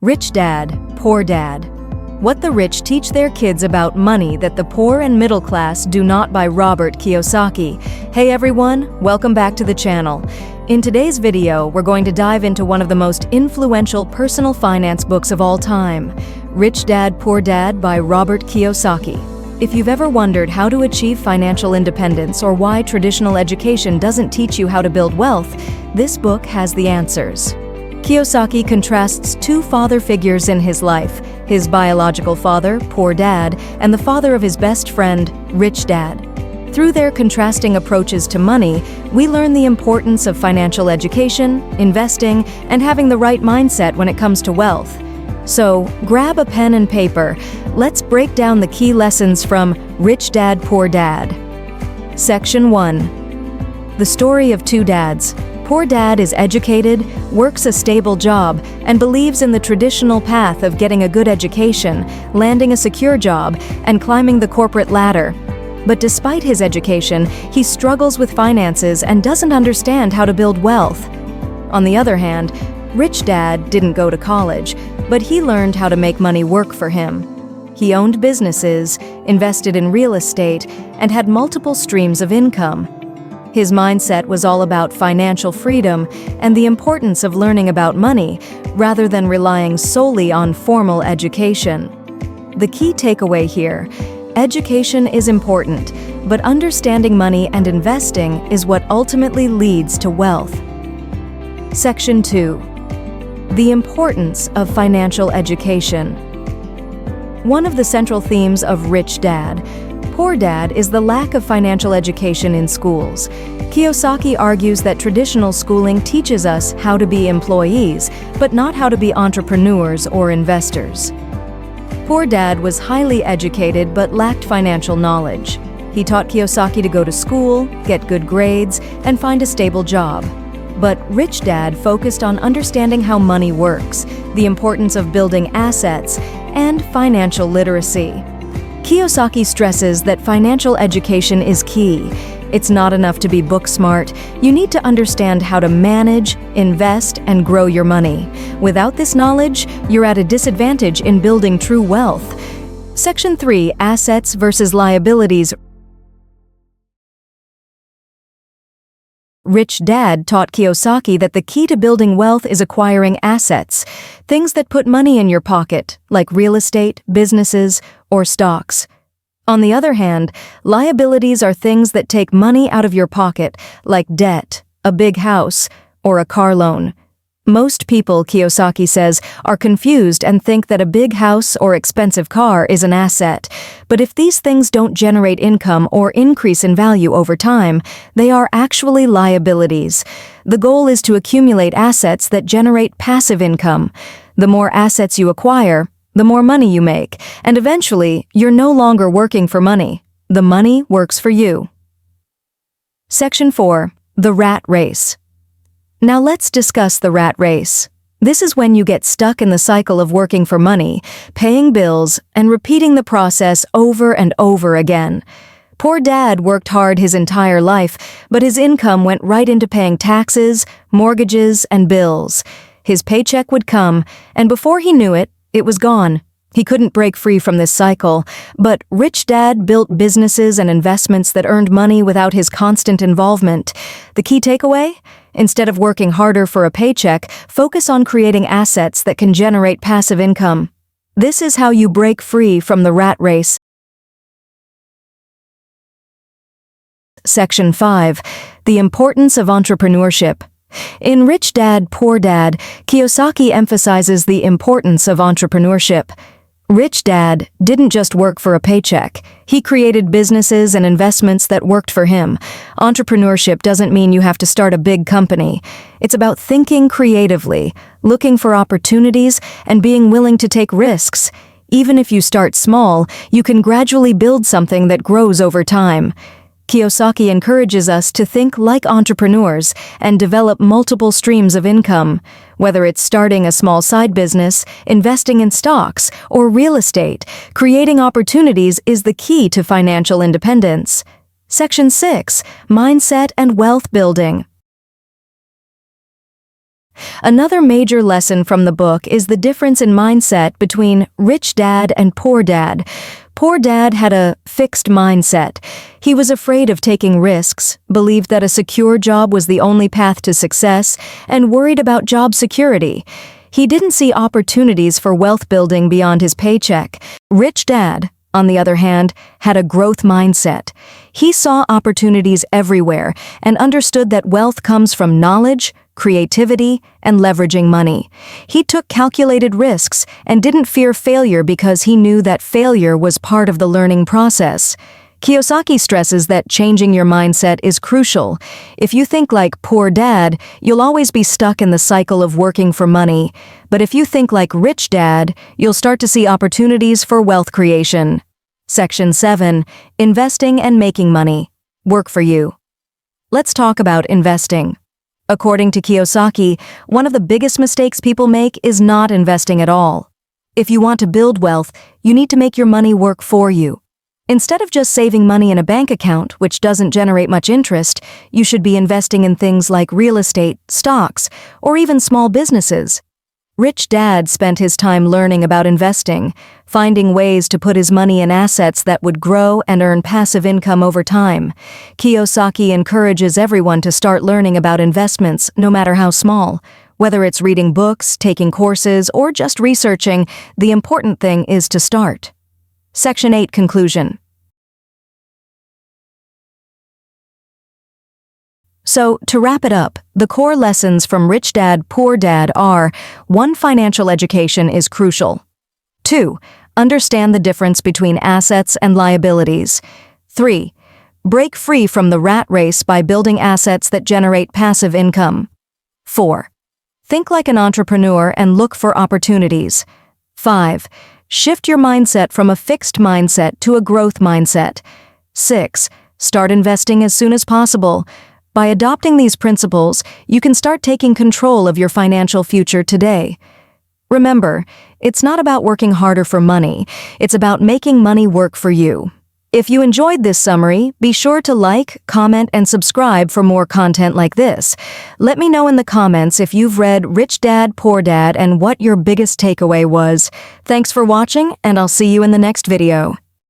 Rich Dad, Poor Dad. What the Rich Teach Their Kids About Money That the Poor and Middle Class Do Not by Robert Kiyosaki. Hey everyone, welcome back to the channel. In today's video, we're going to dive into one of the most influential personal finance books of all time, Rich Dad, Poor Dad by Robert Kiyosaki. If you've ever wondered how to achieve financial independence or why traditional education doesn't teach you how to build wealth, this book has the answers. Kiyosaki contrasts two father figures in his life, his biological father, Poor Dad, and the father of his best friend, Rich Dad. Through their contrasting approaches to money, we learn the importance of financial education, investing, and having the right mindset when it comes to wealth. So, grab a pen and paper. Let's break down the key lessons from Rich Dad, Poor Dad. Section 1. The story of two dads. Poor Dad is educated, works a stable job, and believes in the traditional path of getting a good education, landing a secure job, and climbing the corporate ladder. But despite his education, he struggles with finances and doesn't understand how to build wealth. On the other hand, Rich Dad didn't go to college, but he learned how to make money work for him. He owned businesses, invested in real estate, and had multiple streams of income. His mindset was all about financial freedom and the importance of learning about money rather than relying solely on formal education. The key takeaway here: education is important, but understanding money and investing is what ultimately leads to wealth. Section 2. The importance of financial education. One of the central themes of Rich Dad, Poor Dad is the lack of financial education in schools. Kiyosaki argues that traditional schooling teaches us how to be employees, but not how to be entrepreneurs or investors. Poor Dad was highly educated but lacked financial knowledge. He taught Kiyosaki to go to school, get good grades, and find a stable job. But Rich Dad focused on understanding how money works, the importance of building assets, and financial literacy. Kiyosaki stresses that financial education is key. It's not enough to be book smart. You need to understand how to manage, invest, and grow your money. Without this knowledge, you're at a disadvantage in building true wealth. Section 3. Assets versus liabilities. Rich Dad taught Kiyosaki that the key to building wealth is acquiring assets, things that put money in your pocket, like real estate, businesses, or stocks. On the other hand, liabilities are things that take money out of your pocket, like debt, a big house, or a car loan. Most people, Kiyosaki says, are confused and think that a big house or expensive car is an asset. But if these things don't generate income or increase in value over time, they are actually liabilities. The goal is to accumulate assets that generate passive income. The more assets you acquire, the more money you make, and eventually, you're no longer working for money. The money works for you. Section 4. The rat race. Now let's discuss the rat race. This is when you get stuck in the cycle of working for money, paying bills, and repeating the process over and over again. Poor Dad worked hard his entire life, but his income went right into paying taxes, mortgages, and bills. His paycheck would come, and before he knew it, it was gone. He couldn't break free from this cycle, but Rich Dad built businesses and investments that earned money without his constant involvement. The key takeaway? Instead of working harder for a paycheck, focus on creating assets that can generate passive income. This is how you break free from the rat race. Section 5. The importance of entrepreneurship. In Rich Dad, Poor Dad, Kiyosaki emphasizes the importance of entrepreneurship. Rich Dad didn't just work for a paycheck. He created businesses and investments that worked for him. Entrepreneurship doesn't mean you have to start a big company. It's about thinking creatively, looking for opportunities, and being willing to take risks. Even if you start small, you can gradually build something that grows over time. Kiyosaki encourages us to think like entrepreneurs and develop multiple streams of income. Whether it's starting a small side business, investing in stocks, or real estate, creating opportunities is the key to financial independence. Section 6. Mindset and Wealth Building. Another major lesson from the book is the difference in mindset between rich dad and poor dad. Poor dad had a fixed mindset. He was afraid of taking risks, believed that a secure job was the only path to success, and worried about job security. He didn't see opportunities for wealth building beyond his paycheck. Rich dad, on the other hand, had a growth mindset. He saw opportunities everywhere and understood that wealth comes from knowledge, creativity, and leveraging money. He took calculated risks and didn't fear failure because he knew that failure was part of the learning process. Kiyosaki stresses that changing your mindset is crucial. If you think like poor dad, you'll always be stuck in the cycle of working for money. But if you think like rich dad, you'll start to see opportunities for wealth creation. Section 7. Investing and making money. Work for you. Let's talk about investing. According to Kiyosaki, one of the biggest mistakes people make is not investing at all. If you want to build wealth, you need to make your money work for you. Instead of just saving money in a bank account, which doesn't generate much interest, you should be investing in things like real estate, stocks, or even small businesses. Rich Dad spent his time learning about investing, finding ways to put his money in assets that would grow and earn passive income over time. Kiyosaki encourages everyone to start learning about investments, no matter how small. Whether it's reading books, taking courses, or just researching, the important thing is to start. Section 8. Conclusion. So, to wrap it up, the core lessons from Rich Dad, Poor Dad are: 1. Financial education is crucial. 2. Understand the difference between assets and liabilities. 3. Break free from the rat race by building assets that generate passive income. 4. Think like an entrepreneur and look for opportunities. 5. Shift your mindset from a fixed mindset to a growth mindset. 6. Start investing as soon as possible. By adopting these principles, you can start taking control of your financial future today. Remember, it's not about working harder for money, it's about making money work for you. If you enjoyed this summary, be sure to like, comment, and subscribe for more content like this. Let me know in the comments if you've read Rich Dad, Poor Dad and what your biggest takeaway was. Thanks for watching, and I'll see you in the next video.